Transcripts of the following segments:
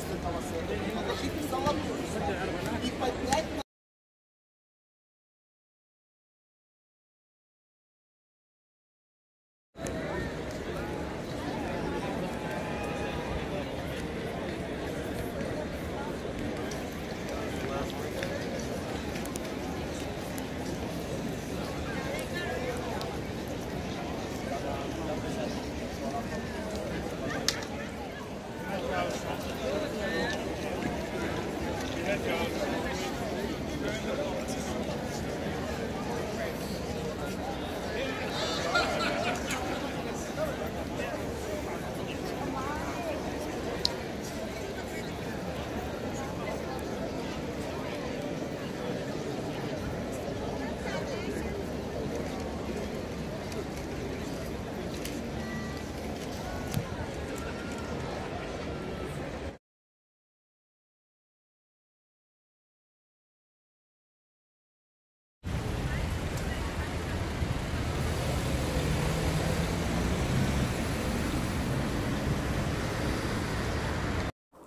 para você. Manda chip só lá e pode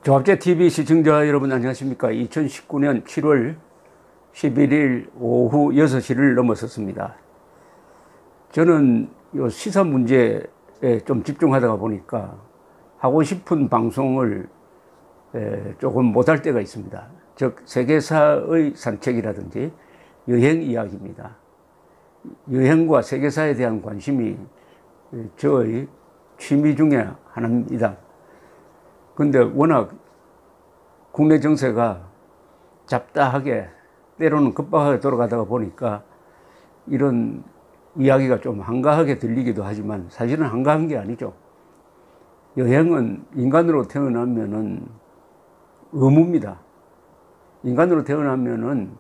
조합제TV 시청자 여러분 안녕하십니까. 2019년 7월 11일 오후 6시를 넘어섰습니다. 저는 이 시사 문제에 좀 집중하다가 보니까 하고 싶은 방송을 조금 못할 때가 있습니다. 즉 세계사의 산책이라든지 여행 이야기입니다. 여행과 세계사에 대한 관심이 저의 취미 중에 하나입니다. 근데 워낙 국내 정세가 잡다하게 때로는 급박하게 돌아가다가 보니까 이런 이야기가 좀 한가하게 들리기도 하지만 사실은 한가한 게 아니죠. 여행은 인간으로 태어나면은 의무입니다. 인간으로 태어나면은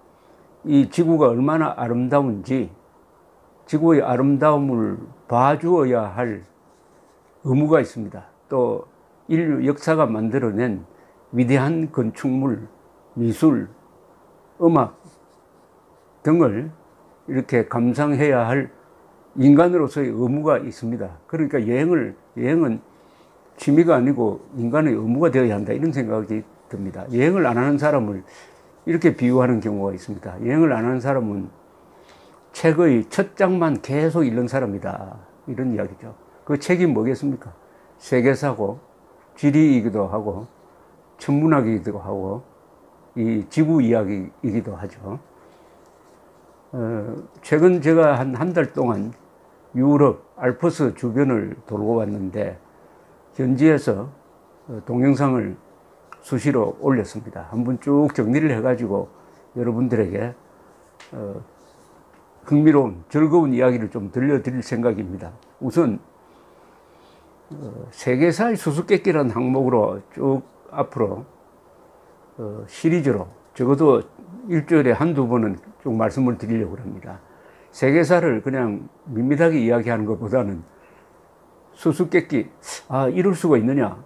이 지구가 얼마나 아름다운지 지구의 아름다움을 봐주어야 할 의무가 있습니다. 또 인류 역사가 만들어낸 위대한 건축물, 미술, 음악 등을 이렇게 감상해야 할 인간으로서의 의무가 있습니다. 그러니까 여행은 취미가 아니고 인간의 의무가 되어야 한다, 이런 생각이 듭니다. 여행을 안 하는 사람을 이렇게 비유하는 경우가 있습니다. 여행을 안 하는 사람은 책의 첫 장만 계속 읽는 사람이다, 이런 이야기죠. 그 책이 뭐겠습니까? 세계사고 지리이기도 하고 천문학이기도 하고 이 지구 이야기이기도 하죠. 최근 제가 한 달 동안 유럽 알프스 주변을 돌고 왔는데 현지에서 동영상을 수시로 올렸습니다. 한번 쭉 정리를 해가지고 여러분들에게 흥미로운 즐거운 이야기를 좀 들려드릴 생각입니다. 우선 세계사의 수수께끼라는 항목으로 쭉 앞으로 시리즈로 적어도 일주일에 한두 번은 쭉 말씀을 드리려고 합니다. 세계사를 그냥 밋밋하게 이야기하는 것보다는 수수께끼, 아, 이럴 수가 있느냐,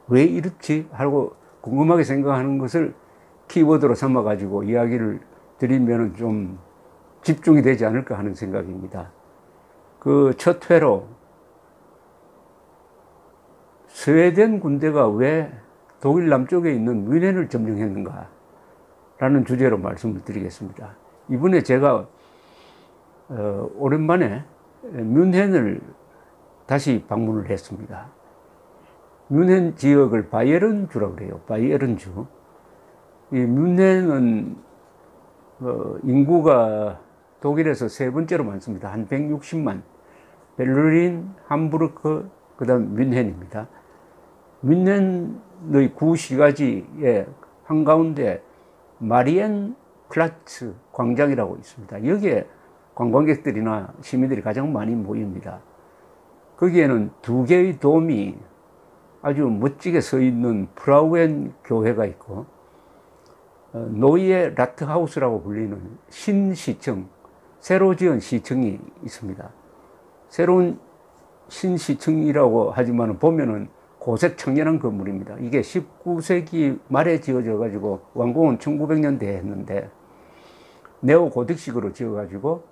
왜 이렇지 하고 궁금하게 생각하는 것을 키워드로 삼아 가지고 이야기를 드리면 좀 집중이 되지 않을까 하는 생각입니다. 그 첫 회로 스웨덴 군대가 왜 독일 남쪽에 있는 뮌헨을 점령했는가 라는 주제로 말씀을 드리겠습니다. 이번에 제가 오랜만에 뮌헨을 다시 방문을 했습니다. 뮌헨 지역을 바이에른주라고 그래요. 바이에른주. 이 뮌헨은 인구가 독일에서 세 번째로 많습니다. 한 160만. 베를린, 함부르크, 그 다음 뮌헨입니다. 뮌헨의 구시가지의 한가운데 마리엔 플라츠 광장이라고 있습니다. 여기에 관광객들이나 시민들이 가장 많이 모입니다. 거기에는 두 개의 돔이 아주 멋지게 서 있는 프라우엔 교회가 있고 노이에 라트하우스라고 불리는 신시청, 새로 지은 시청이 있습니다. 새로운 신시청이라고 하지만 보면은 고색 청년한 건물입니다. 이게 19세기 말에 지어져 가지고 완공은 1900년대에 했는데 네오고딕식으로 지어 가지고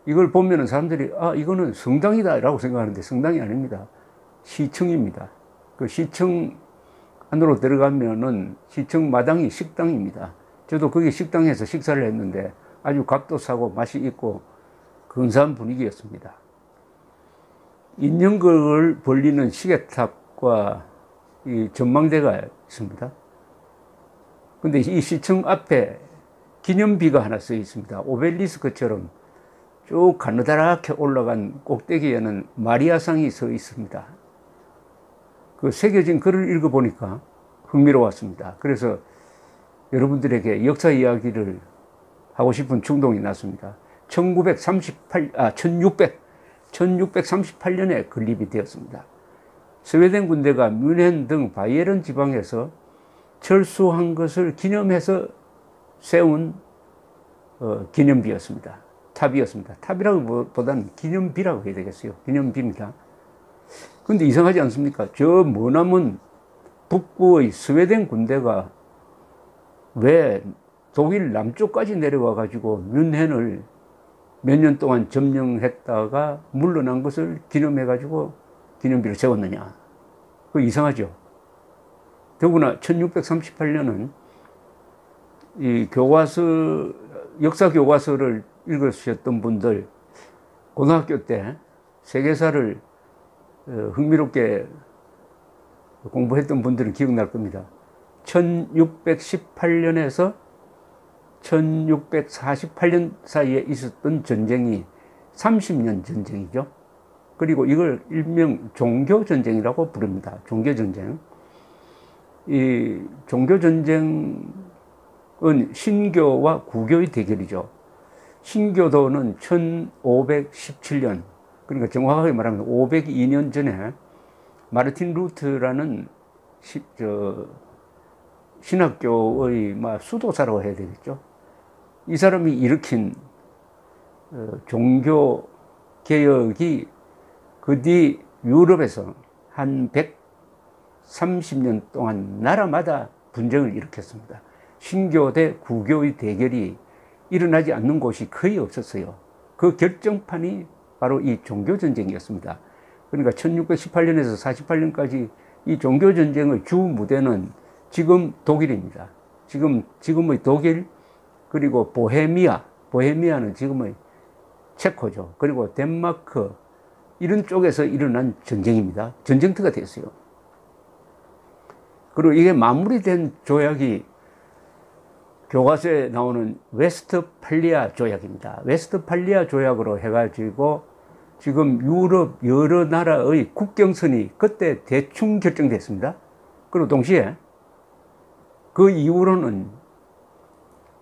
이걸 보면은 사람들이 아, 이거는 성당이다 라고 생각하는데 성당이 아닙니다. 시청입니다. 그 시청 안으로 들어가면은 시청 마당이 식당입니다. 저도 거기 식당에서 식사를 했는데 아주 값도 싸고 맛이 있고 근사한 분위기였습니다. 인형극을 벌리는 시계탑과 이 전망대가 있습니다. 근데 이 시청 앞에 기념비가 하나 써 있습니다. 오벨리스크처럼 쭉 가느다랗게 올라간 꼭대기에는 마리아상이 서 있습니다. 그 새겨진 글을 읽어보니까 흥미로웠습니다. 그래서 여러분들에게 역사 이야기를 하고 싶은 충동이 났습니다. 1638년에 건립이 되었습니다. 스웨덴 군대가 뮌헨 등 바이에른 지방에서 철수한 것을 기념해서 세운 기념비였습니다. 탑이었습니다. 탑이라고 보다는 기념비라고 해야 되겠어요. 기념비입니다. 근데 이상하지 않습니까? 저 머나먼 북부의 스웨덴 군대가 왜 독일 남쪽까지 내려와 가지고 뮌헨을 몇 년 동안 점령했다가 물러난 것을 기념해 가지고 기념비를 세웠느냐? 그거 이상하죠. 더구나 1638년은 이 교과서, 역사 교과서를 읽으셨던 분들, 고등학교 때 세계사를 흥미롭게 공부했던 분들은 기억날 겁니다. 1618년에서 1648년 사이에 있었던 전쟁이 30년 전쟁이죠. 그리고 이걸 일명 종교전쟁이라고 부릅니다. 종교전쟁. 이 종교전쟁은 신교와 구교의 대결이죠. 신교도는 1517년, 그러니까 정확하게 말하면 502년 전에 마르틴 루트라는 신학교의 수도사라고 해야 되겠죠. 이 사람이 일으킨 종교 개혁이 그 뒤 유럽에서 한 130년 동안 나라마다 분쟁을 일으켰습니다. 신교 대 구교의 대결이 일어나지 않는 곳이 거의 없었어요. 그 결정판이 바로 이 종교전쟁이었습니다. 그러니까 1618년에서 48년까지 이 종교전쟁의 주 무대는 지금 독일입니다. 지금의 독일, 그리고 보헤미아는 지금의 체코죠. 그리고 덴마크, 이런 쪽에서 일어난 전쟁입니다. 전쟁터가 됐어요. 그리고 이게 마무리된 조약이 교과서에 나오는 웨스트팔리아 조약입니다. 웨스트팔리아 조약으로 해가지고 지금 유럽 여러 나라의 국경선이 그때 대충 결정됐습니다. 그리고 동시에 그 이후로는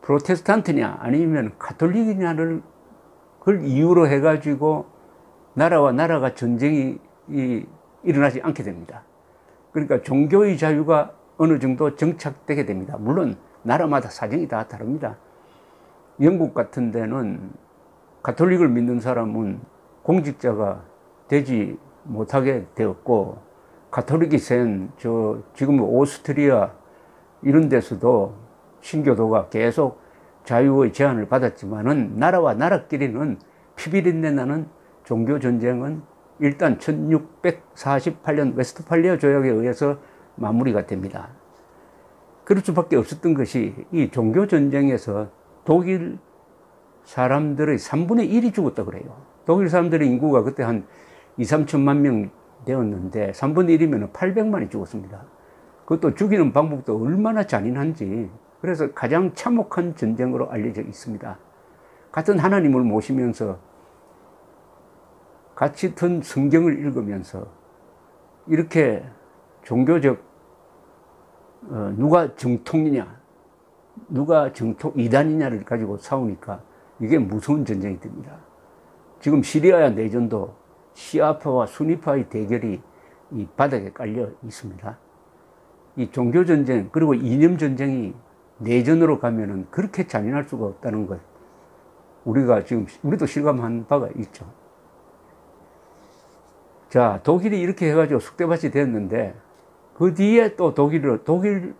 프로테스탄트냐 아니면 가톨릭이냐를 그걸 이유로 해가지고 나라와 나라가 전쟁이 일어나지 않게 됩니다. 그러니까 종교의 자유가 어느 정도 정착되게 됩니다. 물론 나라마다 사정이 다 다릅니다. 영국 같은 데는 가톨릭을 믿는 사람은 공직자가 되지 못하게 되었고, 가톨릭이 센 지금 오스트리아 이런 데서도 신교도가 계속 자유의 제한을 받았지만은 나라와 나라끼리는 피비린내 나는 종교 전쟁은 일단 1648년 웨스트팔리아 조약에 의해서 마무리가 됩니다. 그럴 수밖에 없었던 것이 이 종교 전쟁에서 독일 사람들의 3분의 1이 죽었다 그래요. 독일 사람들의 인구가 그때 한 2, 3천만 명 되었는데 3분의 1이면 800만이 죽었습니다. 그것도 죽이는 방법도 얼마나 잔인한지, 그래서 가장 참혹한 전쟁으로 알려져 있습니다. 같은 하나님을 모시면서 같이 든 성경을 읽으면서 이렇게 종교적 누가 정통이냐, 누가 이단이냐를 가지고 싸우니까 이게 무서운 전쟁이 됩니다. 지금 시리아 내전도 시아파와 수니파의 대결이 이 바닥에 깔려 있습니다. 이 종교전쟁 그리고 이념전쟁이 내전으로 가면은 그렇게 잔인할 수가 없다는 것, 우리도 실감한 바가 있죠. 자, 독일이 이렇게 해가지고 쑥대밭이 됐는데 그 뒤에 또 독일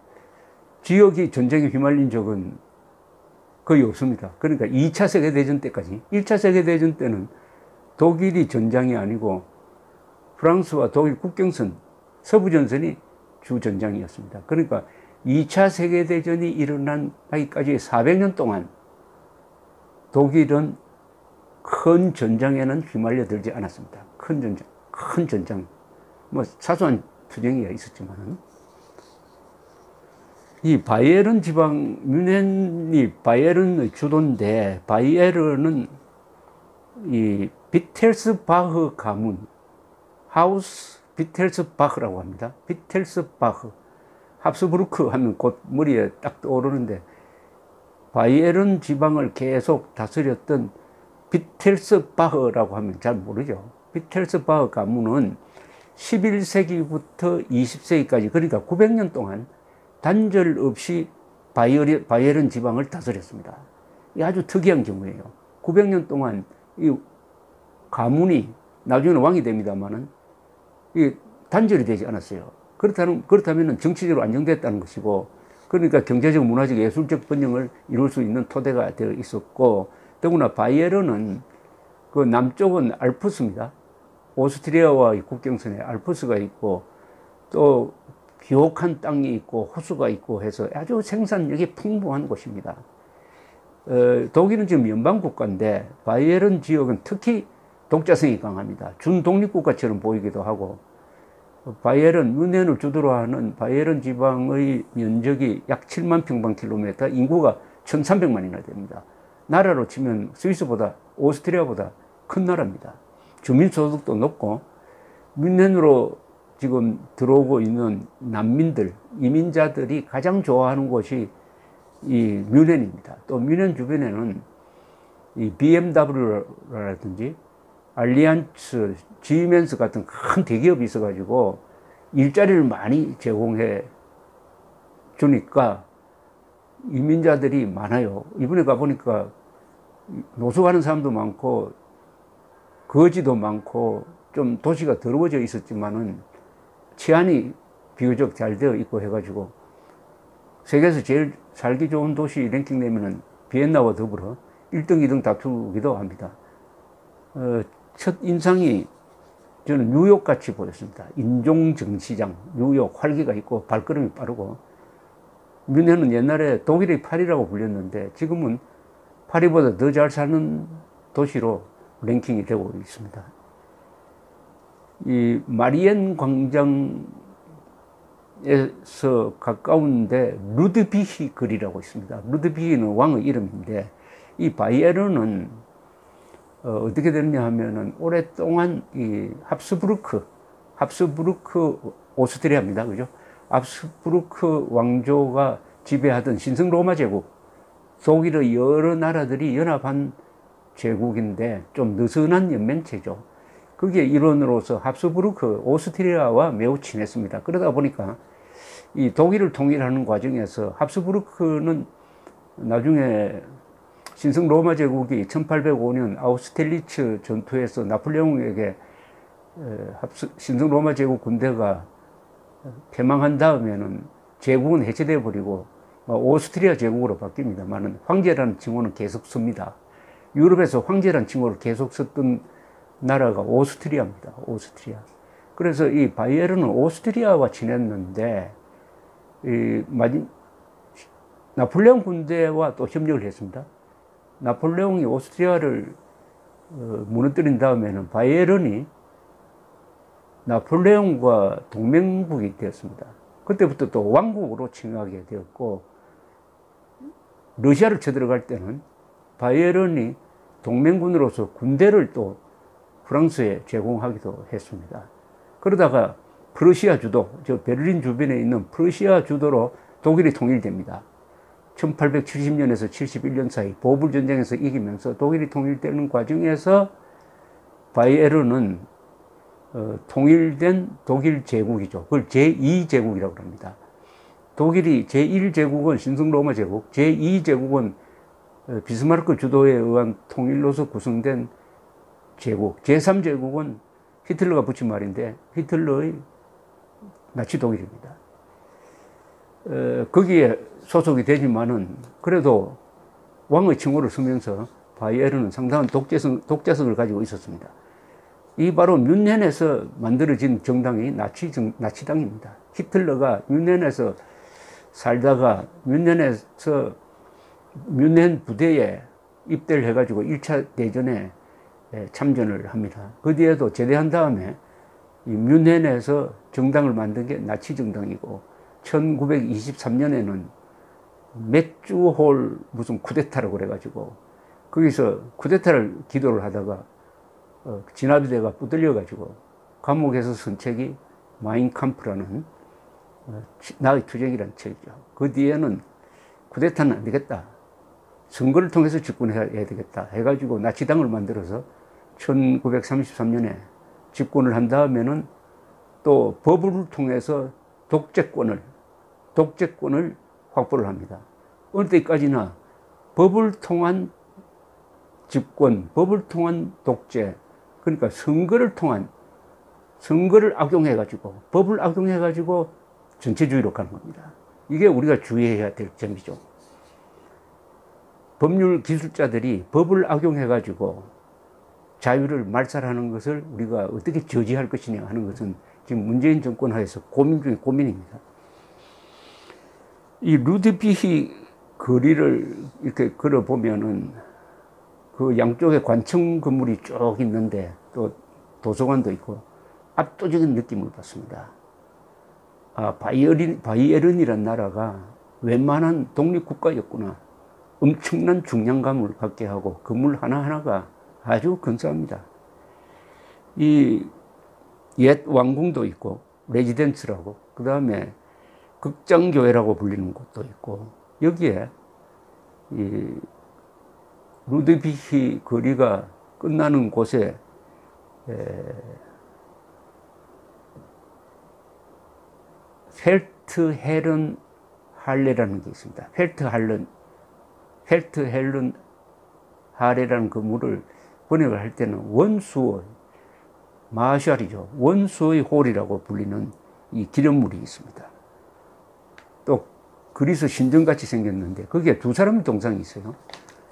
지역이 전쟁에 휘말린 적은 거의 없습니다. 그러니까 2차 세계대전 때까지, 1차 세계대전 때는 독일이 전장이 아니고 프랑스와 독일 국경선, 서부전선이 주 전장이었습니다. 그러니까 2차 세계대전이 일어나기까지 400년 동안 독일은 큰 전장에는 휘말려 들지 않았습니다. 큰 전장. 뭐 사소한 투쟁이 있었지만, 이 바이에른 지방, 뮌헨이 바이에른의 주도인데, 바이에른은 이 비텔스바흐 가문, 하우스 비텔스바흐라고 합니다. 비텔스바흐. 합스부르크 하면 곧 머리에 딱 떠오르는데, 바이에른 지방을 계속 다스렸던 비텔스바흐라고 하면 잘 모르죠. 비텔스바흐 가문은 11세기부터 20세기까지, 그러니까 900년 동안 단절 없이 바이에른 지방을 다스렸습니다. 이 아주 특이한 경우예요. 900년 동안 이 가문이 나중에는 왕이 됩니다만은 이 단절이 되지 않았어요. 그렇다면 정치적으로 안정됐다는 것이고, 그러니까 경제적, 문화적, 예술적 번영을 이룰 수 있는 토대가 되어 있었고, 더구나 바이에른은 그 남쪽은 알프스입니다. 오스트리아와의 국경선에 알프스가 있고, 또 비옥한 땅이 있고 호수가 있고 해서 아주 생산력이 풍부한 곳입니다. 독일은 지금 연방국가인데 바이에른 지역은 특히 독자성이 강합니다. 준독립국가처럼 보이기도 하고, 바이에른, 뮌헨을 주도로 하는 바이에른 지방의 면적이 약 7만 평방킬로미터, 인구가 1300만이나 됩니다. 나라로 치면 스위스보다, 오스트리아보다 큰 나라입니다. 주민소득도 높고, 뮌헨으로 지금 들어오고 있는 난민들, 이민자들이 가장 좋아하는 곳이 이 뮌헨입니다. 또 뮌헨 주변에는 이 BMW라든지 알리안츠, 지멘스 같은 큰 대기업이 있어가지고 일자리를 많이 제공해 주니까 이민자들이 많아요. 이번에 가보니까 노숙하는 사람도 많고 거지도 많고 좀 도시가 더러워져 있었지만은 치안이 비교적 잘 되어 있고 해가지고 세계에서 제일 살기 좋은 도시 랭킹 내면은 비엔나와 더불어 1등, 2등 다투기도 합니다. 첫 인상이 저는 뉴욕 같이 보였습니다. 인종정시장, 뉴욕 활기가 있고 발걸음이 빠르고, 뮌헨은 옛날에 독일의 파리라고 불렸는데 지금은 파리보다 더 잘 사는 도시로 랭킹이 되고 있습니다. 이 마리엔 광장에서 가까운데 루드비히 거리라고 있습니다. 루드비히는 왕의 이름인데, 이 바이에른은 어떻게 됐냐 하면은 오랫동안 이 합스부르크 오스트리아입니다. 그죠? 합스부르크 왕조가 지배하던 신성 로마 제국, 독일의 여러 나라들이 연합한 제국인데 좀 느슨한 연맹체죠. 그게 일원으로서 합스부르크 오스트리아와 매우 친했습니다. 그러다 보니까 이 독일을 통일하는 과정에서 합스부르크는 나중에 신성 로마 제국이 1805년 아우스텔리츠 전투에서 나폴레옹에게 신성 로마 제국 군대가 패망한 다음에는 제국은 해체되어 버리고 오스트리아 제국으로 바뀝니다만은 황제라는 칭호는 계속 씁니다. 유럽에서 황제라는 칭호를 계속 썼던 나라가 오스트리아입니다. 오스트리아. 그래서 이 바이에른은 오스트리아와 친했는데 나폴레옹 군대와 또 협력을 했습니다. 나폴레옹이 오스트리아를 무너뜨린 다음에는 바이에른이 나폴레옹과 동맹국이 되었습니다. 그때부터 또 왕국으로 칭하게 되었고, 러시아를 쳐들어갈 때는 바이에른이 동맹군으로서 군대를 또 프랑스에 제공하기도 했습니다. 그러다가 프러시아 주도, 저 베를린 주변에 있는 프러시아 주도로 독일이 통일됩니다. 1870년에서 71년 사이 보불 전쟁에서 이기면서 독일이 통일되는 과정에서 바이에른은 통일된 독일 제국이죠. 그걸 제2제국이라고 합니다. 독일이 제1제국은 신성 로마 제국, 제2제국은 비스마르크 주도에 의한 통일로서 구성된 제국, 제3제국은 히틀러가 붙인 말인데 히틀러의 나치 독일입니다. 거기에 소속이 되지만은 그래도 왕의 칭호를 쓰면서 바이에른은 상당한 독자성을 가지고 있었습니다. 이 바로 뮌헨에서 만들어진 정당이 나치당입니다. 히틀러가 뮌헨에서 살다가 뮌헨 부대에 입대를 해가지고 1차 대전에 참전을 합니다. 그 뒤에도 제대한 다음에 이 뮌헨에서 정당을 만든 게 나치 정당이고 1923년에는 맥주홀 무슨 쿠데타라고 그래가지고 거기서 쿠데타를 기도를 하다가 진압대가 붙들려가지고 감옥에서 쓴 책이 마인캄프라는 나의 투쟁이라는 책이죠. 그 뒤에는 쿠데타는 안 되겠다. 선거를 통해서 집권해야 되겠다. 해가지고 나치당을 만들어서 1933년에 집권을 한 다음에는 또 법을 통해서 독재권을 확보를 합니다. 어느 때까지나 법을 통한 집권, 법을 통한 독재, 그러니까 선거를 악용해가지고, 법을 악용해가지고 전체주의로 가는 겁니다. 이게 우리가 주의해야 될 점이죠. 법률 기술자들이 법을 악용해가지고 자유를 말살하는 것을 우리가 어떻게 저지할 것이냐 하는 것은 지금 문재인 정권 하에서 고민 중에 고민입니다. 이 루드비히 거리를 이렇게 걸어보면은 그 양쪽에 관청 건물이 쭉 있는데 또 도서관도 있고 압도적인 느낌을 받습니다. 바이에른이라는 나라가 웬만한 독립국가였구나. 엄청난 중량감을 갖게 하고 건물 하나하나가 아주 근사합니다. 이 옛 왕궁도 있고 레지던스라고, 그 다음에 극장교회라고 불리는 곳도 있고, 여기에 이 루드비히 거리가 끝나는 곳에 펠트헬렌 할레라는 게 있습니다. 펠트헬렌 할레라는 건물을 번역을 할 때는 원수의 마샬이죠. 원수의 홀이라고 불리는 이 기념물이 있습니다. 또 그리스 신전같이 생겼는데 거기에 두 사람의 동상이 있어요.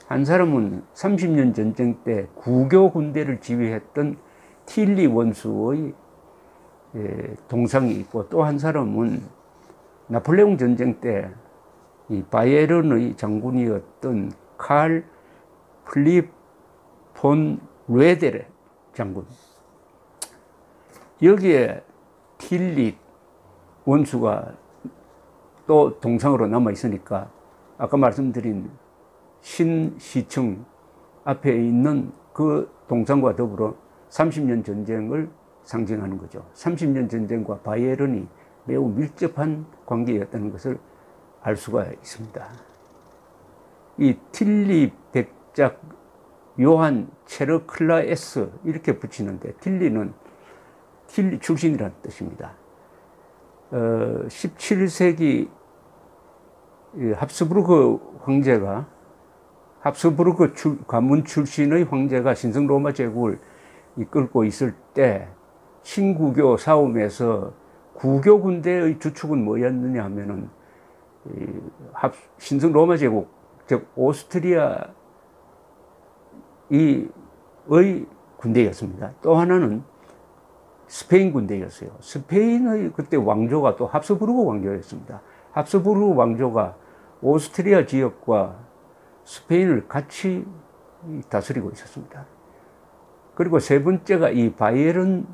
한 사람은 30년 전쟁 때 구교 군대를 지휘했던 틸리 원수의 동상이 있고, 또 한 사람은 나폴레옹 전쟁 때 이 바이에른의 장군이었던 칼 플립 폰 레데레 장군. 여기에 틸리 원수가 또 동상으로 남아 있으니까 아까 말씀드린 신시청 앞에 있는 그 동상과 더불어 30년 전쟁을 상징하는 거죠. 30년 전쟁과 바이에른이 매우 밀접한 관계였다는 것을 알 수가 있습니다. 이 틸리 백작 요한 체르클라에스 이렇게 붙이는데, 틸리는 틸리 출신이라는 뜻입니다. 17세기 합스부르크 가문 출신의 황제가 신성 로마 제국을 이끌고 있을 때 신구교 싸움에서 구교 군대의 주축은 뭐였느냐 하면은 신성 로마 제국, 즉 오스트리아의 군대였습니다. 또 하나는 스페인 군대였어요. 스페인의 그때 왕조가 또 합스부르크 왕조였습니다. 합스부르크 왕조가 오스트리아 지역과 스페인을 같이 다스리고 있었습니다. 그리고 세 번째가 이 바이에른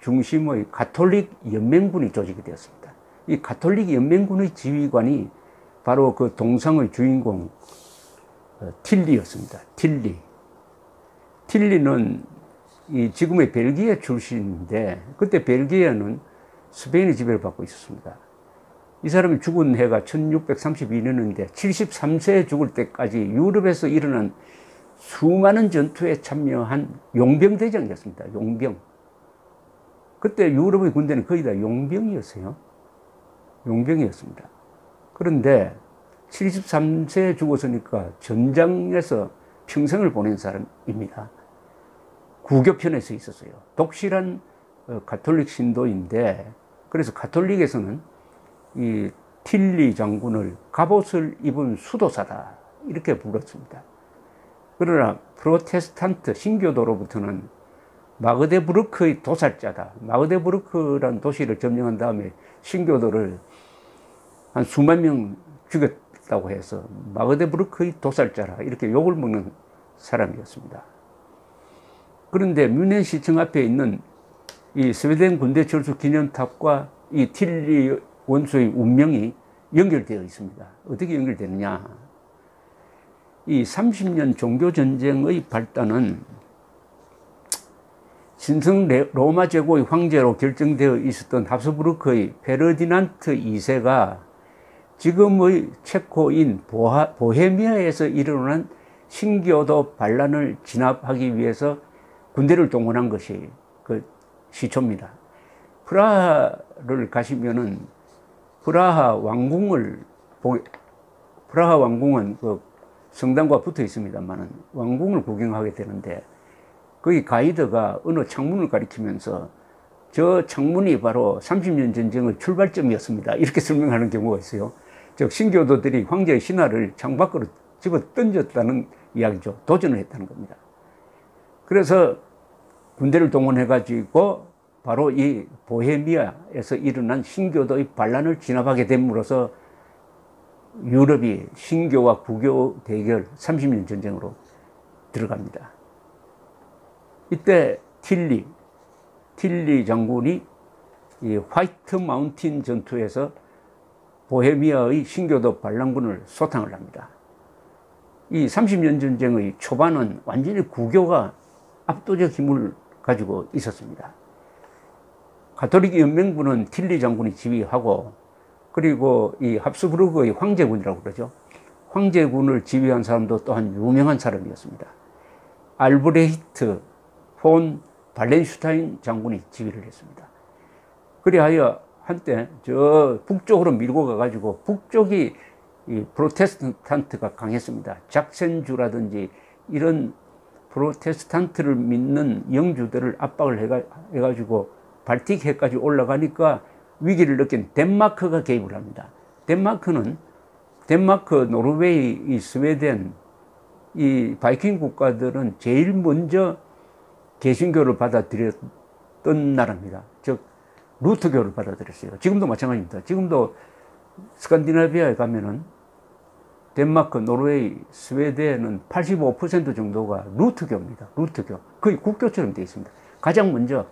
중심의 가톨릭 연맹군이 조직이 되었습니다. 이 가톨릭 연맹군의 지휘관이 바로 그 동상의 주인공 틸리였습니다. 틸리는 이 지금의 벨기에 출신인데, 그때 벨기에는 스페인의 지배를 받고 있었습니다. 이 사람이 죽은 해가 1632년인데 73세에 죽을 때까지 유럽에서 일어난 수많은 전투에 참여한 용병대장이었습니다. 용병. 그때 유럽의 군대는 거의 다 용병이었어요. 용병이었습니다. 그런데 73세에 죽었으니까 전장에서 평생을 보낸 사람입니다. 구교편에 서 있었어요. 독실한 가톨릭 신도인데, 그래서 가톨릭에서는 이 틸리 장군을 갑옷을 입은 수도사다 이렇게 불렀습니다. 그러나 프로테스탄트 신교도로부터는 마그데부르크의 도살자다. 마그데부르크라는 도시를 점령한 다음에 신교도를 한 수만 명 죽였다고 해서 마그데부르크의 도살자라 이렇게 욕을 먹는 사람이었습니다. 그런데 뮌헨시청 앞에 있는 이 스웨덴 군대 철수 기념탑과 이 틸리 원수의 운명이 연결되어 있습니다. 어떻게 연결되느냐? 이 30년 종교전쟁의 발단은 신성 로마 제국의 황제로 결정되어 있었던 합스부르크의 페르디난트 2세가 지금의 체코인 보헤미아에서 일어난 신교도 반란을 진압하기 위해서 군대를 동원한 것이 그 시초입니다. 프라하를 가시면은 프라하 왕궁은 그 성당과 붙어 있습니다만은 왕궁을 구경하게 되는데 거기 가이드가 어느 창문을 가리키면서 저 창문이 바로 30년 전쟁의 출발점이었습니다. 이렇게 설명하는 경우가 있어요. 즉 신교도들이 황제의 신화를 창밖으로 집어 던졌다는 이야기죠. 도전을 했다는 겁니다. 그래서 군대를 동원해 가지고 바로 이 보헤미아에서 일어난 신교도의 반란을 진압하게 됨으로써 유럽이 신교와 구교 대결 30년 전쟁으로 들어갑니다. 이때 틸리 장군이 이 화이트 마운틴 전투에서 보헤미아의 신교도 반란군을 소탕을 합니다. 이 30년 전쟁의 초반은 완전히 구교가 압도적 힘을 가지고 있었습니다. 가톨릭 연맹군은 틸리 장군이 지휘하고 그리고 이 합스부르크의 황제군이라고 그러죠. 황제군을 지휘한 사람도 또한 유명한 사람이었습니다. 알브레히트 폰 발렌슈타인 장군이 지휘를 했습니다. 그리하여 한때 저 북쪽으로 밀고 가가지고 북쪽이 이 프로테스탄트가 강했습니다. 작센주라든지 이런 프로테스탄트를 믿는 영주들을 압박을 해가지고 발틱 해까지 올라가니까 위기를 느낀 덴마크가 개입을 합니다. 덴마크, 노르웨이, 이 스웨덴, 이 바이킹 국가들은 제일 먼저 개신교를 받아들였던 나라입니다. 즉 루트교를 받아들였어요. 지금도 마찬가지입니다. 지금도 스칸디나비아에 가면은 덴마크, 노르웨이, 스웨덴은 85% 정도가 루트교입니다. 루트교. 거의 국교처럼 되어 있습니다. 가장 먼저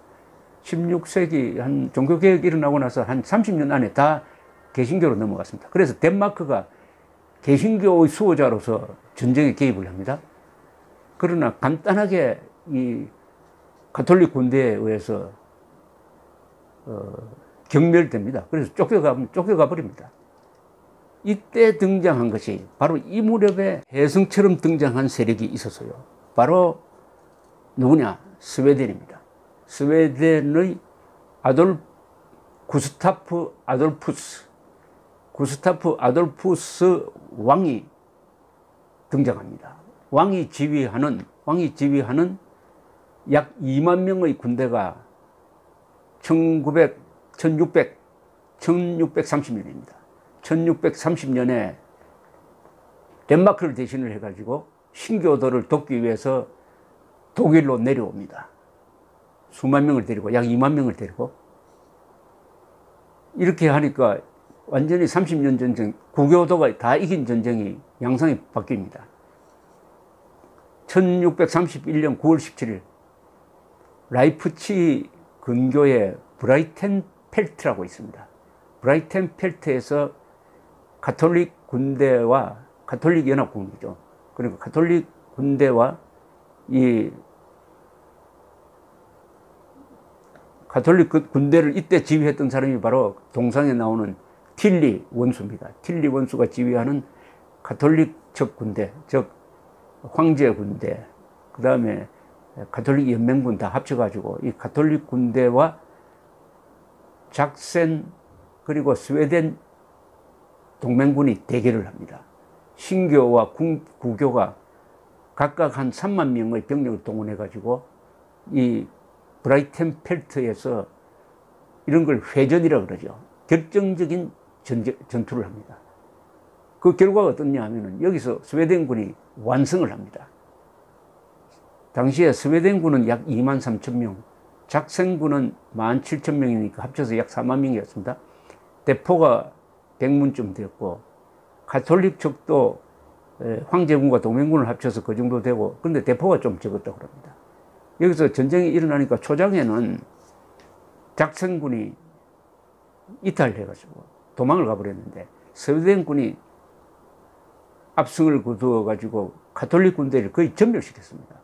16세기 한 종교개혁이 일어나고 나서 한 30년 안에 다 개신교로 넘어갔습니다. 그래서 덴마크가 개신교의 수호자로서 전쟁에 개입을 합니다. 그러나 간단하게 이 가톨릭 군대에 의해서 경멸됩니다. 그래서 쫓겨가 버립니다. 이때 등장한 것이 바로 이 무렵에 혜성처럼 등장한 세력이 있었어요. 바로 누구냐? 스웨덴입니다. 스웨덴의 구스타프 아돌푸스 왕이 등장합니다. 왕이 지휘하는 약 2만 명의 군대가 1630년입니다. 1630년에 덴마크를 대신을 해가지고 신교도를 돕기 위해서 독일로 내려옵니다. 수만 명을 데리고, 약 2만 명을 데리고. 이렇게 하니까 완전히 30년 전쟁, 구교도가 다 이긴 전쟁이 양상이 바뀝니다. 1631년 9월 17일, 라이프치 근교에 브라이텐펠트라고 있습니다. 브라이텐펠트에서 가톨릭 군대와 가톨릭 연합군이죠. 그리고 가톨릭 군대와 이 가톨릭 군대를 이때 지휘했던 사람이 바로 동상에 나오는 틸리 원수입니다. 틸리 원수가 지휘하는 가톨릭 적 군대, 즉 황제 군대, 그 다음에 가톨릭 연맹군 다 합쳐가지고 이 가톨릭 군대와 작센 그리고 스웨덴 동맹군이 대결을 합니다. 신교와 구교가 각각 한 3만 명의 병력을 동원해가지고 이 브라이텐펠트에서 이런 걸 회전이라고 그러죠. 결정적인 전투를 합니다. 그 결과가 어떻냐 하면은 여기서 스웨덴군이 완승을 합니다. 당시에 스웨덴군은 약 2만 3천 명, 작생군은 1만 7천 명이니까 합쳐서 약 4만 명이었습니다. 대포가 100문쯤 되었고, 가톨릭 측도 황제군과 동맹군을 합쳐서 그 정도 되고, 근데 대포가 좀 적었다고 합니다. 여기서 전쟁이 일어나니까 초장에는 작생군이 이탈해가지고 도망을 가버렸는데, 스웨덴군이 압승을 거두어가지고 가톨릭 군대를 거의 전멸시켰습니다.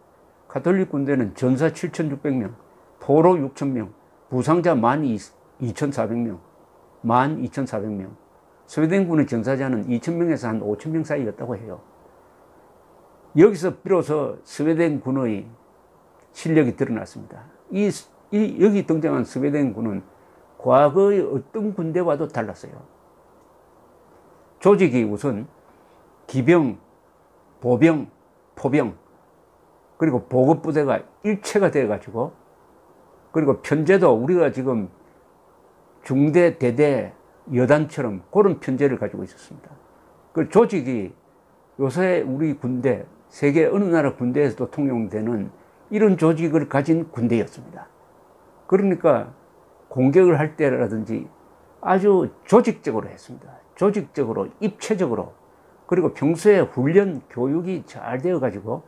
가톨릭 군대는 전사 7,600명, 포로 6,000명, 부상자 12,400명, 12,400명. 스웨덴군의 전사자는 2,000명에서 한 5,000명 사이였다고 해요. 여기서 비로소 스웨덴군의 실력이 드러났습니다. 여기 등장한 스웨덴군은 과거의 어떤 군대와도 달랐어요. 조직이 우선 기병, 보병, 포병, 그리고 보급부대가 일체가 돼가지고, 그리고 편제도 우리가 지금 중대, 대대, 여단처럼 그런 편제를 가지고 있었습니다. 그 조직이 요새 우리 군대, 세계 어느 나라 군대에서도 통용되는 이런 조직을 가진 군대였습니다. 그러니까 공격을 할 때라든지 아주 조직적으로 했습니다. 조직적으로, 입체적으로. 그리고 평소에 훈련, 교육이 잘 되어가지고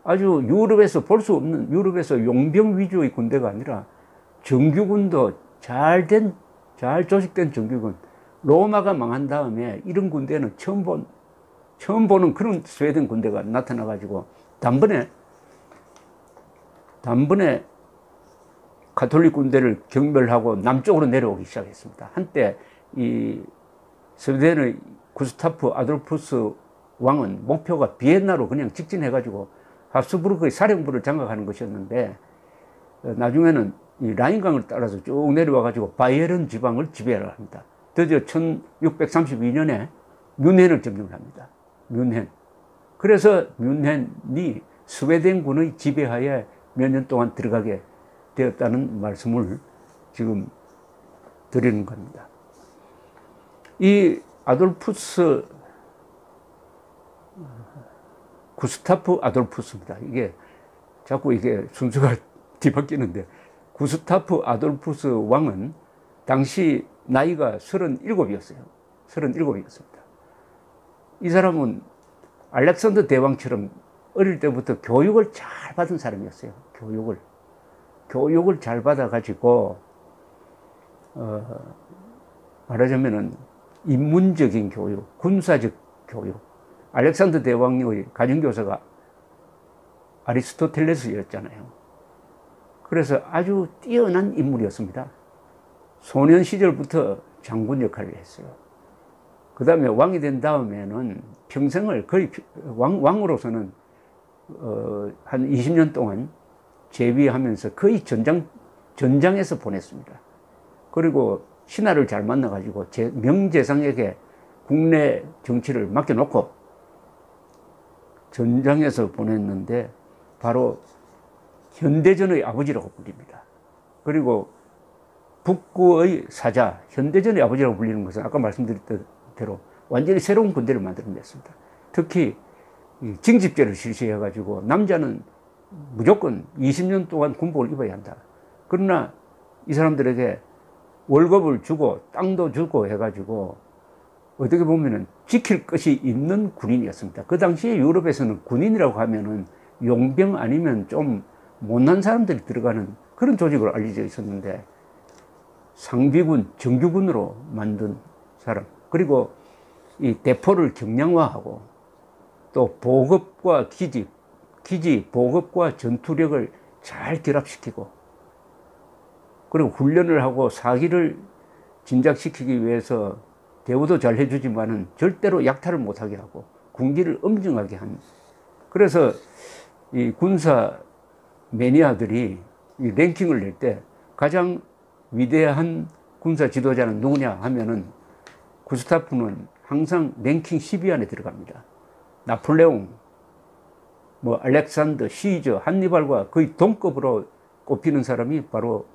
아주 유럽에서 볼 수 없는, 유럽에서 용병 위주의 군대가 아니라 정규군도 잘 조직된 정규군. 로마가 망한 다음에 이런 군대는 처음 보는 그런 스웨덴 군대가 나타나가지고 단번에 가톨릭 군대를 경멸하고 남쪽으로 내려오기 시작했습니다. 한때 이 스웨덴의 구스타프 아돌푸스 왕은 목표가 비엔나로 그냥 직진해가지고 합스부르크의 사령부를 장악하는 것이었는데, 나중에는 이 라인강을 따라서 쭉 내려와가지고 바이에른 지방을 지배를 합니다. 드디어 1632년에 뮌헨을 점령을 합니다. 뮌헨. 그래서 뮌헨이 스웨덴군의 지배하에 몇 년 동안 들어가게 되었다는 말씀을 지금 드리는 겁니다. 이 아돌푸스, 구스타프 아돌푸스입니다. 이게 자꾸 이게 순서가 뒤바뀌는데, 구스타프 아돌푸스 왕은 당시 나이가 37이었어요. 37이었습니다. 이 사람은 알렉산더 대왕처럼 어릴 때부터 교육을 잘 받은 사람이었어요. 교육을 잘 받아가지고, 말하자면은 인문적인 교육, 군사적 교육. 알렉산더 대왕의 가정교사가 아리스토텔레스였잖아요. 그래서 아주 뛰어난 인물이었습니다. 소년 시절부터 장군 역할을 했어요. 그 다음에 왕이 된 다음에는 평생을 거의 왕으로서는 한 20년 동안 재위하면서 거의 전장에서 보냈습니다. 그리고 신하를 잘 만나가지고 명재상에게 국내 정치를 맡겨놓고 전장에서 보냈는데, 바로 현대전의 아버지라고 불립니다. 그리고 북구의 사자, 현대전의 아버지라고 불리는 것은 아까 말씀드렸던 대로 완전히 새로운 군대를 만들어냈습니다. 특히 징집제를 실시해가지고 남자는 무조건 20년 동안 군복을 입어야 한다. 그러나 이 사람들에게 월급을 주고 땅도 주고 해가지고 어떻게 보면은 지킬 것이 있는 군인이었습니다. 그 당시에 유럽에서는 군인이라고 하면은 용병 아니면 좀 못난 사람들이 들어가는 그런 조직으로 알려져 있었는데, 상비군, 정규군으로 만든 사람, 그리고 이 대포를 경량화하고 또 보급과 기지, 보급과 전투력을 잘 결합시키고, 그리고 훈련을 하고 사기를 진작시키기 위해서 대우도 잘 해주지만은 절대로 약탈을 못하게 하고 군기를 엄정하게 한. 그래서 이 군사 매니아들이 이 랭킹을 낼 때 가장 위대한 군사 지도자는 누구냐 하면은 구스타프는 항상 랭킹 10위 안에 들어갑니다. 나폴레옹, 뭐 알렉산더, 시저, 한니발과 거의 동급으로 꼽히는 사람이 바로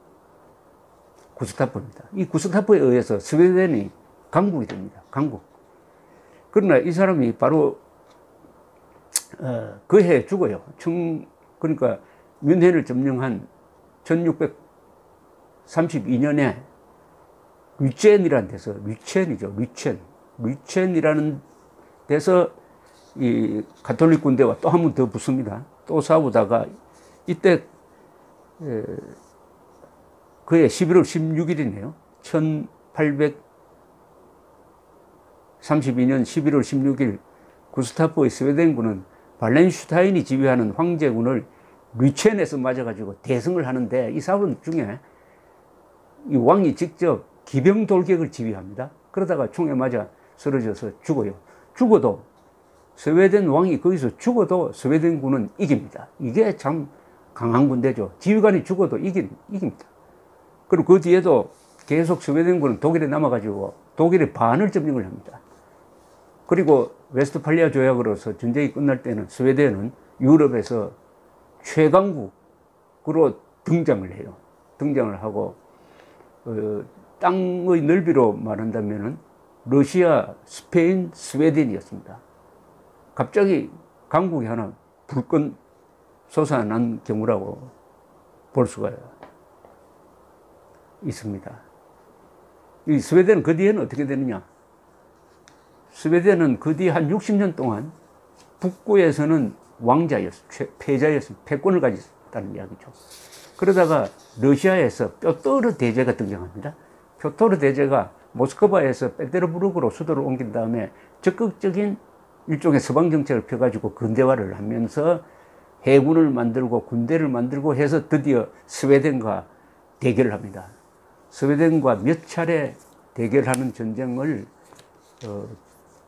구스타프입니다. 이 구스타프에 의해서 스웨덴이 강국이 됩니다. 강국. 그러나 이 사람이 바로 그 해에 죽어요. 그러니까 뮌헨을 점령한 1632년에 류첸이라는 데서, 류첸이라는 데서 이 가톨릭 군대와 또 한 번 더 붙습니다. 또 싸우다가 이때 그해 11월 16일이네요. 1832년 11월 16일 구스타프의 스웨덴군은 발렌슈타인이 지휘하는 황제군을 류첸에서 맞아가지고 대승을 하는데, 이 싸움 중에 이 왕이 직접 기병 돌격을 지휘합니다. 그러다가 총에 맞아 쓰러져서 죽어요. 죽어도 스웨덴 왕이 거기서 죽어도 스웨덴군은 이깁니다. 이게 참 강한 군대죠. 지휘관이 죽어도 이깁니다. 그리고 그 뒤에도 계속 스웨덴군은 독일에 남아가지고 독일의 반을 점령을 합니다. 그리고 웨스트팔리아 조약으로서 전쟁이 끝날 때는 스웨덴은 유럽에서 최강국으로 등장을 해요. 등장을 하고 땅의 넓이로 말한다면 러시아, 스페인, 스웨덴이었습니다. 갑자기 강국이 하나 불끈 솟아난 경우라고 볼 수가 있습니다. 이 스웨덴은 그 뒤에는 어떻게 되느냐? 스웨덴은 그 뒤 한 60년 동안 북부에서는 왕자였습니다. 패자였습니다. 패권을 가졌다는 이야기죠. 그러다가 러시아에서 뾰토르 대제가 등장합니다. 뾰토르 대제가 모스크바에서 페테르부르크로 수도를 옮긴 다음에 적극적인 일종의 서방 정책을 펴가지고 근대화를 하면서 해군을 만들고 군대를 만들고 해서 드디어 스웨덴과 대결을 합니다. 스웨덴과 몇 차례 대결하는 전쟁을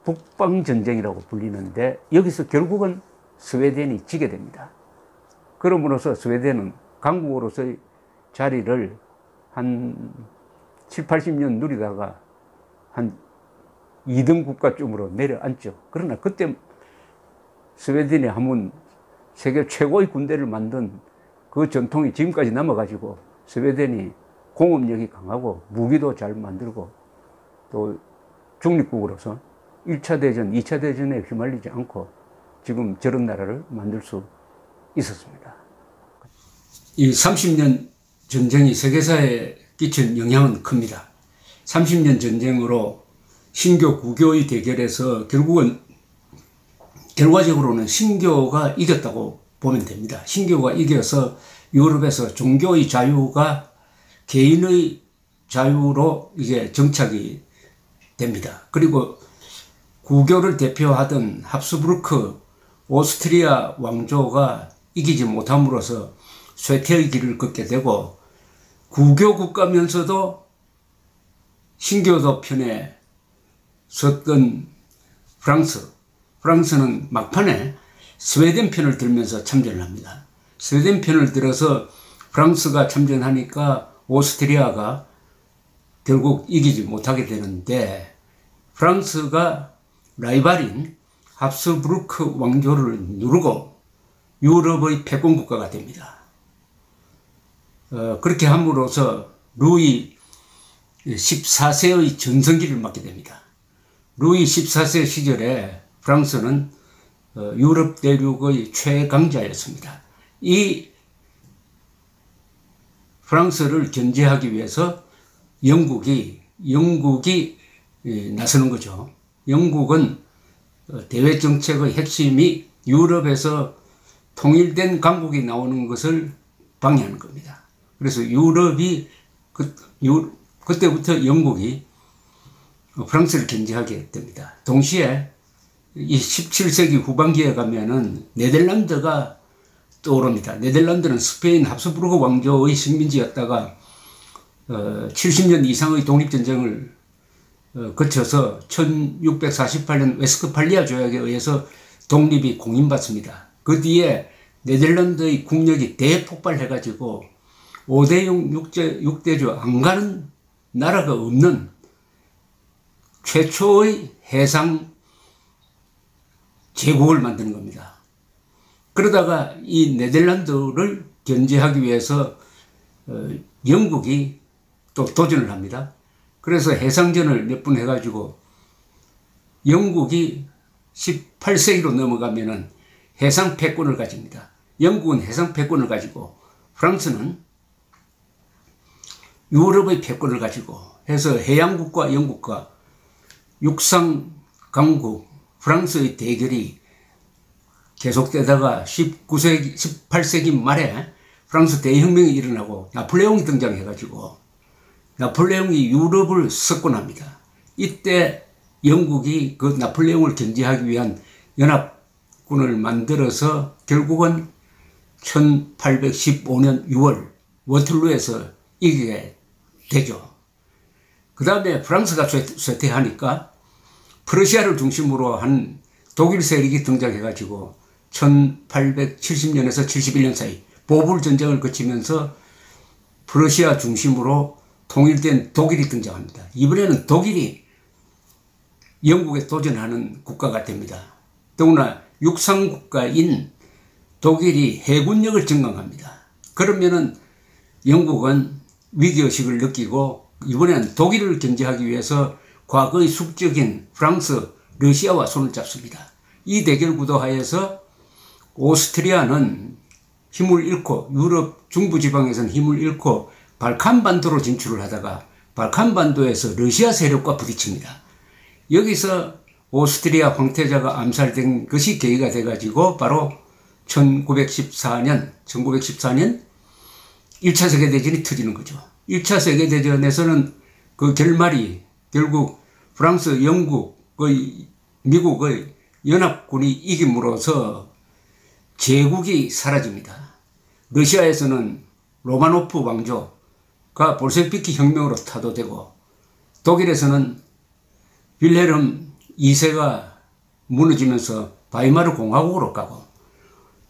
북방전쟁이라고 불리는데, 여기서 결국은 스웨덴이 지게 됩니다. 그럼으로써 스웨덴은 강국으로서의 자리를 한 7, 80년 누리다가 한 2등 국가쯤으로 내려앉죠. 그러나 그때 스웨덴이 한번 세계 최고의 군대를 만든 그 전통이 지금까지 남아가지고 스웨덴이 공업력이 강하고 무기도 잘 만들고 또 중립국으로서 1차 대전, 2차 대전에 휘말리지 않고 지금 저런 나라를 만들 수 있었습니다. 이 30년 전쟁이 세계사에 끼친 영향은 큽니다. 30년 전쟁으로 신교, 구교의 대결에서 결과적으로는 신교가 이겼다고 보면 됩니다. 신교가 이겨서 유럽에서 종교의 자유가 개인의 자유로 이게 정착이 됩니다. 그리고 구교를 대표하던 합스부르크 오스트리아 왕조가 이기지 못함으로써 쇠퇴의 길을 걷게 되고, 구교 국가면서도 신교도 편에 섰던 프랑스는 막판에 스웨덴 편을 들면서 참전을 합니다. 스웨덴 편을 들어서 프랑스가 참전하니까 오스트리아가 결국 이기지 못하게 되는데, 프랑스가 라이발인 합스부르크 왕조를 누르고 유럽의 패권 국가가 됩니다. 그렇게 함으로써 루이 14세의 전성기를 맞게 됩니다. 루이 14세 시절에 프랑스는 유럽 대륙의 최강자였습니다. 이 프랑스를 견제하기 위해서 영국이 나서는 거죠. 영국은 대외 정책의 핵심이 유럽에서 통일된 강국이 나오는 것을 방해하는 겁니다. 그래서 유럽이 그때부터 영국이 프랑스를 견제하게 됩니다. 동시에 이 17세기 후반기에 가면은 네덜란드가 떠오릅니다. 네덜란드는 스페인 합스부르크 왕조의 식민지였다가 70년 이상의 독립전쟁을 거쳐서 1648년 웨스트팔리아 조약에 의해서 독립이 공인받습니다. 그 뒤에 네덜란드의 국력이 대폭발해가지고 5대6 6대조 안 가는 나라가 없는 최초의 해상 제국을 만드는 겁니다. 그러다가 이 네덜란드를 견제하기 위해서 영국이 또 도전을 합니다. 그래서 해상전을 몇 번 해가지고 영국이 18세기로 넘어가면은 해상 패권을 가집니다. 영국은 해상 패권을 가지고 프랑스는 유럽의 패권을 가지고 해서 해양국과 영국과 육상 강국 프랑스의 대결이 계속되다가 18세기 말에 프랑스 대혁명이 일어나고 나폴레옹이 등장해가지고 나폴레옹이 유럽을 석권합니다. 이때 영국이 그 나폴레옹을 견제하기 위한 연합군을 만들어서 결국은 1815년 6월 워틀루에서 이기게 되죠. 그 다음에 프랑스가 쇠퇴하니까 프러시아를 중심으로 한 독일 세력이 등장해가지고 1870년에서 71년 사이 보불 전쟁을 거치면서 프러시아 중심으로 통일된 독일이 등장합니다. 이번에는 독일이 영국에 도전하는 국가가 됩니다. 더구나 육상국가인 독일이 해군력을 증강합니다. 그러면은 영국은 위기의식을 느끼고 이번에는 독일을 견제하기 위해서 과거의 숙적인 프랑스, 러시아와 손을 잡습니다. 이 대결 구도 하에서 오스트리아는 힘을 잃고 유럽 중부지방에서는 힘을 잃고 발칸반도로 진출을 하다가 발칸반도에서 러시아 세력과 부딪힙니다. 여기서 오스트리아 황태자가 암살된 것이 계기가 돼가지고 바로 1914년 1차 세계대전이 터지는 거죠. 1차 세계대전에서는 그 결말이 결국 프랑스, 영국의, 미국의 연합군이 이김으로써 제국이 사라집니다. 러시아에서는 로마노프 왕조가 볼셰비키 혁명으로 타도되고 독일에서는 윌헬름 2세가 무너지면서 바이마르 공화국으로 가고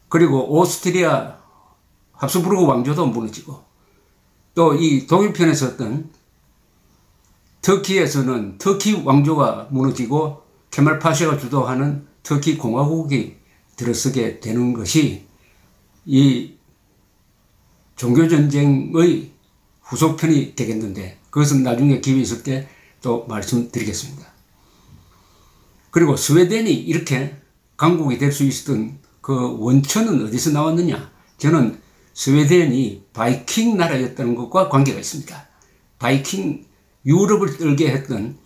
그리고 오스트리아 합스부르크 왕조도 무너지고 또 이 독일 편에 섰던 터키에서는 터키 왕조가 무너지고 케말 파샤가 주도하는 터키 공화국이 들어서게 되는 것이 이 종교전쟁의 후속편이 되겠는데 그것은 나중에 기회 있을 때 또 말씀드리겠습니다. 그리고 스웨덴이 이렇게 강국이 될 수 있었던 그 원천은 어디서 나왔느냐? 저는 스웨덴이 바이킹 나라였다는 것과 관계가 있습니다. 바이킹 유럽을 떨게 했던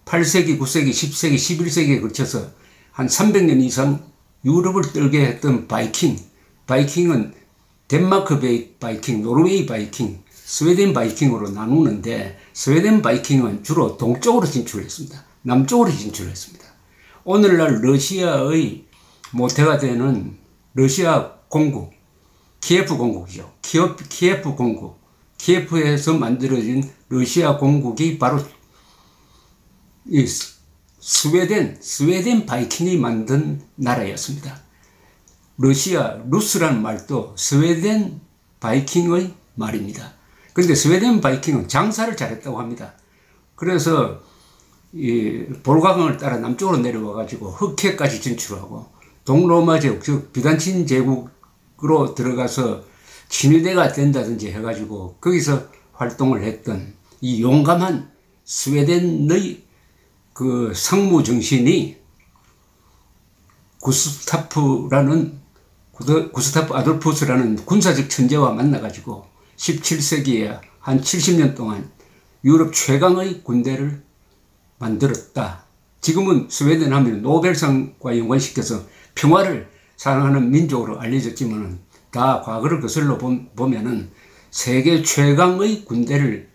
8세기, 9세기, 10세기, 11세기에 걸쳐서 한 300년 이상 유럽을 떨게 했던 바이킹은 덴마크 바이킹, 노르웨이 바이킹, 스웨덴 바이킹으로 나누는데 스웨덴 바이킹은 주로 동쪽으로 진출했습니다. 남쪽으로 진출했습니다. 오늘날 러시아의 모태가 되는 러시아 공국, 키예프 공국이죠. 키예프 공국, 키예프에서 만들어진 러시아 공국이 바로 이 스웨덴 바이킹이 만든 나라였습니다. 루스라는 말도 스웨덴 바이킹의 말입니다. 그런데 스웨덴 바이킹은 장사를 잘했다고 합니다. 그래서 이 볼가강을 따라 남쪽으로 내려와 가지고 흑해까지 진출하고 동로마 제국, 즉 비단친 제국으로 들어가서 친위대가 된다든지 해가지고 거기서 활동을 했던 이 용감한 스웨덴의 그 상무 정신이 구스타프 아돌푸스라는 군사적 천재와 만나가지고 17세기에 한 70년 동안 유럽 최강의 군대를 만들었다. 지금은 스웨덴 하면 노벨상과 연관시켜서 평화를 사랑하는 민족으로 알려졌지만 다 과거를 거슬러 보면은 세계 최강의 군대를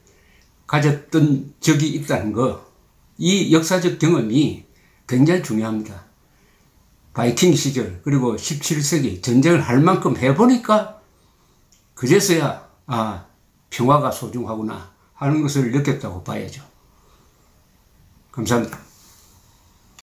가졌던 적이 있다는 거, 이 역사적 경험이 굉장히 중요합니다. 바이킹 시절 그리고 17세기 전쟁을 할 만큼 해보니까 그제서야 평화가 소중하구나 하는 것을 느꼈다고 봐야죠. 감사합니다.